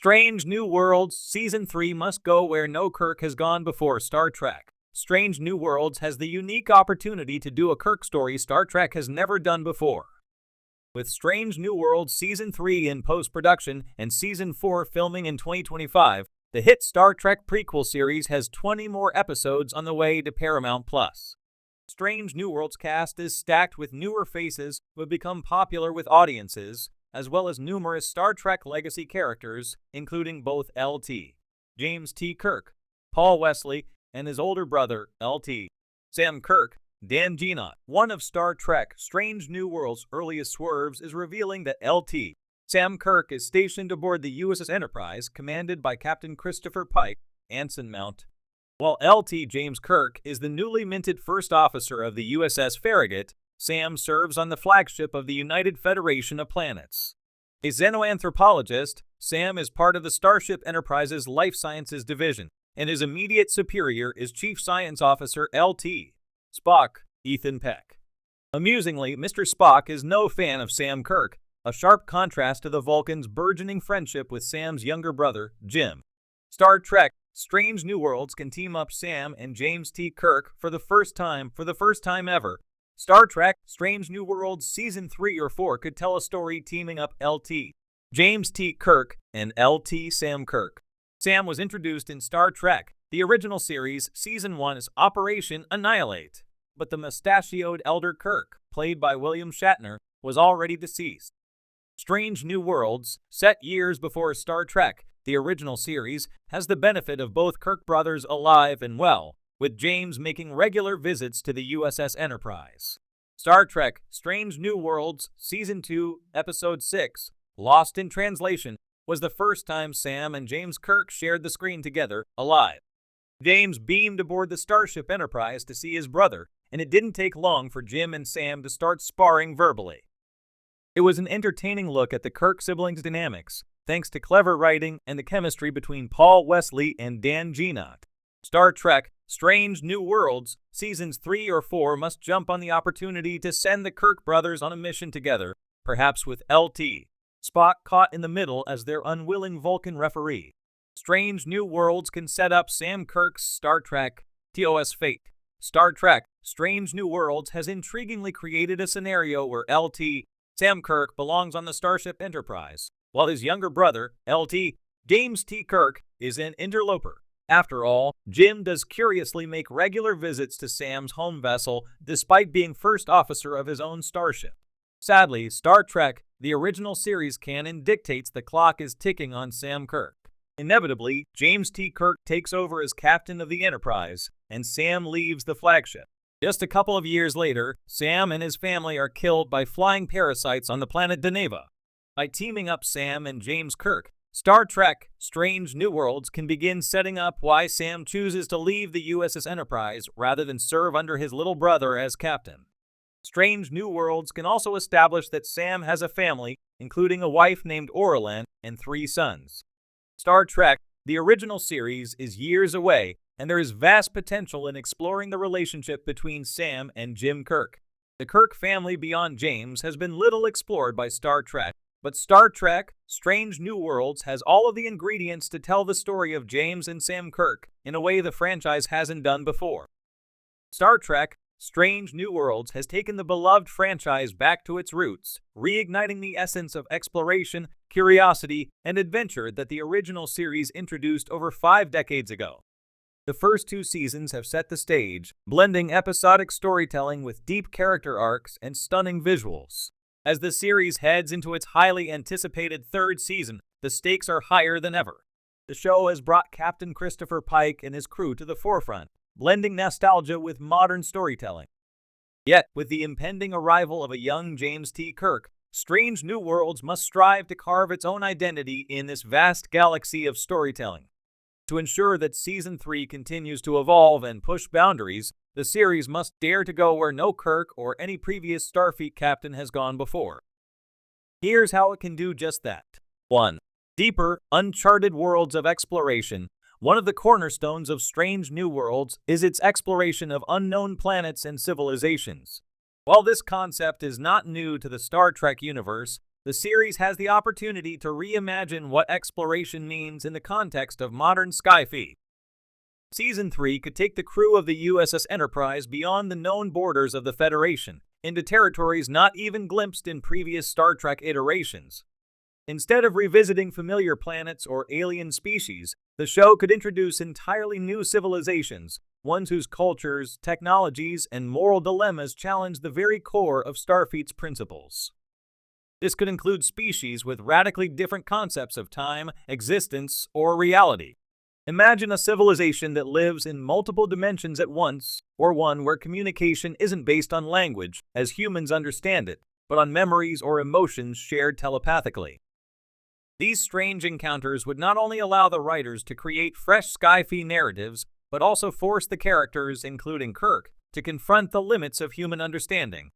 Strange New Worlds Season 3 must go where no Kirk has gone before. Star Trek Strange New Worlds has the unique opportunity to do a Kirk story Star Trek has never done before. With Strange New Worlds Season 3 in post-production and Season 4 filming in 2025, the hit Star Trek prequel series has 20 more episodes on the way to Paramount+. Strange New Worlds cast is stacked with newer faces who have become popular with audiences, as well as numerous Star Trek legacy characters, including both Lt. James T. Kirk, Paul Wesley, and his older brother, Lt. Sam Kirk. Dan Jean-luc. One of Star Trek Strange New Worlds' earliest swerves is revealing that Lt. Sam Kirk is stationed aboard the USS Enterprise, commanded by Captain Christopher Pike, Anson Mount, while Lt. James Kirk is the newly minted first officer of the USS Farragut. Sam serves on the flagship of the United Federation of Planets. A xenoanthropologist, Sam is part of the Starship Enterprise's Life Sciences Division, and his immediate superior is Chief Science Officer Lt. Spock, Ethan Peck. Amusingly, Mr. Spock is no fan of Sam Kirk, a sharp contrast to the Vulcan's burgeoning friendship with Sam's younger brother, Jim. Star Trek Strange New Worlds can team up Sam and James T. Kirk for the first time ever. Star Trek Strange New Worlds Season 3 or 4 could tell a story teaming up Lt. James T. Kirk and Lt. Sam Kirk. Sam was introduced in Star Trek, the original series, Season 1 as Operation Annihilate, but the mustachioed Elder Kirk, played by William Shatner, was already deceased. Strange New Worlds, set years before Star Trek, the original series, has the benefit of both Kirk brothers alive and well, with James making regular visits to the USS Enterprise. Star Trek Strange New Worlds Season 2, Episode 6, Lost in Translation, was the first time Sam and James Kirk shared the screen together, alive. James beamed aboard the Starship Enterprise to see his brother, and it didn't take long for Jim and Sam to start sparring verbally. It was an entertaining look at the Kirk siblings' dynamics, thanks to clever writing and the chemistry between Paul Wesley and Dan Jean-luc. Star Trek Strange New Worlds Seasons 3 or 4 must jump on the opportunity to send the Kirk brothers on a mission together, perhaps with Lt. Spock caught in the middle as their unwilling Vulcan referee. Strange New Worlds can set up Sam Kirk's Star Trek TOS fate. Star Trek Strange New Worlds has intriguingly created a scenario where Lt. Sam Kirk belongs on the Starship Enterprise, while his younger brother, Lt. James T. Kirk, is an interloper. After all, Jim does curiously make regular visits to Sam's home vessel despite being first officer of his own starship. Sadly, Star Trek, the original series canon dictates the clock is ticking on Sam Kirk. Inevitably, James T. Kirk takes over as captain of the Enterprise, and Sam leaves the flagship. Just a couple of years later, Sam and his family are killed by flying parasites on the planet Deneva. By teaming up Sam and James Kirk, Star Trek Strange New Worlds can begin setting up why Sam chooses to leave the USS Enterprise rather than serve under his little brother as captain. Strange New Worlds can also establish that Sam has a family, including a wife named Orlan and 3 sons. Star Trek, the original series, is years away, and there is vast potential in exploring the relationship between Sam and Jim Kirk. The Kirk family beyond James has been little explored by Star Trek, but Star Trek Strange New Worlds has all of the ingredients to tell the story of James and Sam Kirk in a way the franchise hasn't done before. Star Trek Strange New Worlds has taken the beloved franchise back to its roots, reigniting the essence of exploration, curiosity, and adventure that the original series introduced over 5 decades ago. The first 2 seasons have set the stage, blending episodic storytelling with deep character arcs and stunning visuals. As the series heads into its highly anticipated 3rd season, the stakes are higher than ever. The show has brought Captain Christopher Pike and his crew to the forefront, blending nostalgia with modern storytelling. Yet, with the impending arrival of a young James T. Kirk, Strange New Worlds must strive to carve its own identity in this vast galaxy of storytelling. To ensure that Season 3 continues to evolve and push boundaries, the series must dare to go where no Kirk or any previous Starfleet captain has gone before. Here's how it can do just that. 1. Deeper, uncharted worlds of exploration. One of the cornerstones of Strange New Worlds is its exploration of unknown planets and civilizations. While this concept is not new to the Star Trek universe, The series has the opportunity to reimagine what exploration means in the context of modern sci-fi. Season 3 could take the crew of the USS Enterprise beyond the known borders of the Federation, into territories not even glimpsed in previous Star Trek iterations. Instead of revisiting familiar planets or alien species, the show could introduce entirely new civilizations, ones whose cultures, technologies, and moral dilemmas challenge the very core of Starfleet's principles. This could include species with radically different concepts of time, existence, or reality. Imagine a civilization that lives in multiple dimensions at once, or one where communication isn't based on language, as humans understand it, but on memories or emotions shared telepathically. These strange encounters would not only allow the writers to create fresh sci-fi narratives, but also force the characters, including Kirk, to confront the limits of human understanding.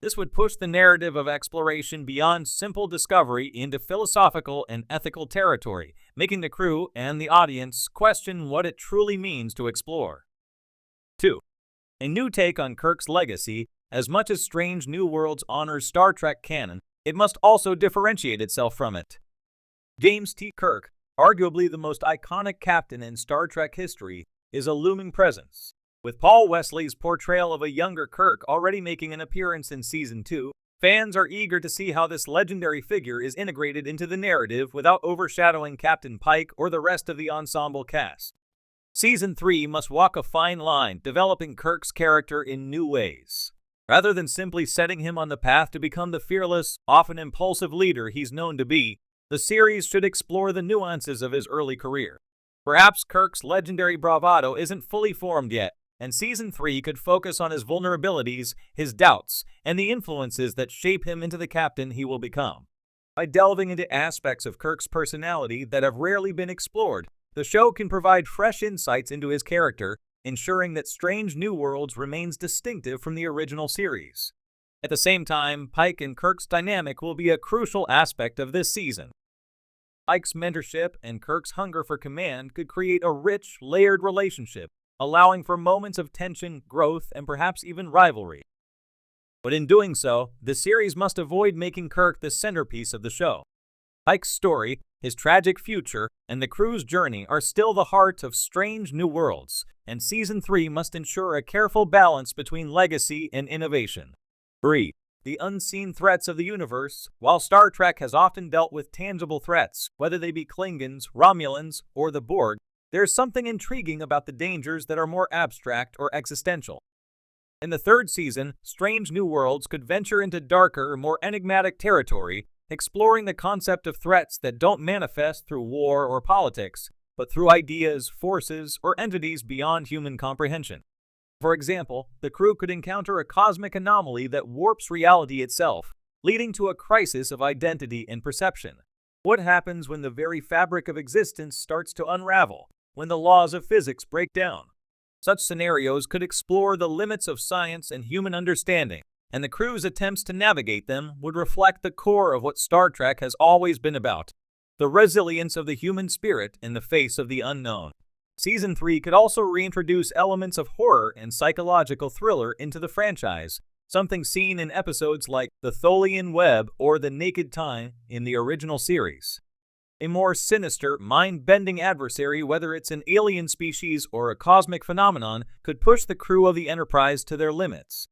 This would push the narrative of exploration beyond simple discovery into philosophical and ethical territory, making the crew and the audience question what it truly means to explore. 2. A new take on Kirk's legacy. As much as Strange New Worlds honors Star Trek canon, it must also differentiate itself from it. James T. Kirk, arguably the most iconic captain in Star Trek history, is a looming presence. With Paul Wesley's portrayal of a younger Kirk already making an appearance in Season 2, fans are eager to see how this legendary figure is integrated into the narrative without overshadowing Captain Pike or the rest of the ensemble cast. Season 3 must walk a fine line, developing Kirk's character in new ways. Rather than simply setting him on the path to become the fearless, often impulsive leader he's known to be, the series should explore the nuances of his early career. Perhaps Kirk's legendary bravado isn't fully formed yet, and Season 3 could focus on his vulnerabilities, his doubts, and the influences that shape him into the captain he will become. By delving into aspects of Kirk's personality that have rarely been explored, the show can provide fresh insights into his character, ensuring that Strange New Worlds remains distinctive from the original series. At the same time, Pike and Kirk's dynamic will be a crucial aspect of this season. Pike's mentorship and Kirk's hunger for command could create a rich, layered relationship, allowing for moments of tension, growth, and perhaps even rivalry. But in doing so, the series must avoid making Kirk the centerpiece of the show. Pike's story, his tragic future, and the crew's journey are still the heart of Strange New Worlds, and Season 3 must ensure a careful balance between legacy and innovation. 3. The unseen threats of the universe. While Star Trek has often dealt with tangible threats, whether they be Klingons, Romulans, or the Borg, there's something intriguing about the dangers that are more abstract or existential. In the third season, Strange New Worlds could venture into darker, more enigmatic territory, exploring the concept of threats that don't manifest through war or politics, but through ideas, forces, or entities beyond human comprehension. For example, the crew could encounter a cosmic anomaly that warps reality itself, leading to a crisis of identity and perception. What happens when the very fabric of existence starts to unravel? When the laws of physics break down? Such scenarios could explore the limits of science and human understanding, and the crew's attempts to navigate them would reflect the core of what Star Trek has always been about: the resilience of the human spirit in the face of the unknown. Season 3 could also reintroduce elements of horror and psychological thriller into the franchise, something seen in episodes like The Tholian Web or The Naked Time in the original series. A more sinister, mind-bending adversary, whether it's an alien species or a cosmic phenomenon, could push the crew of the Enterprise to their limits.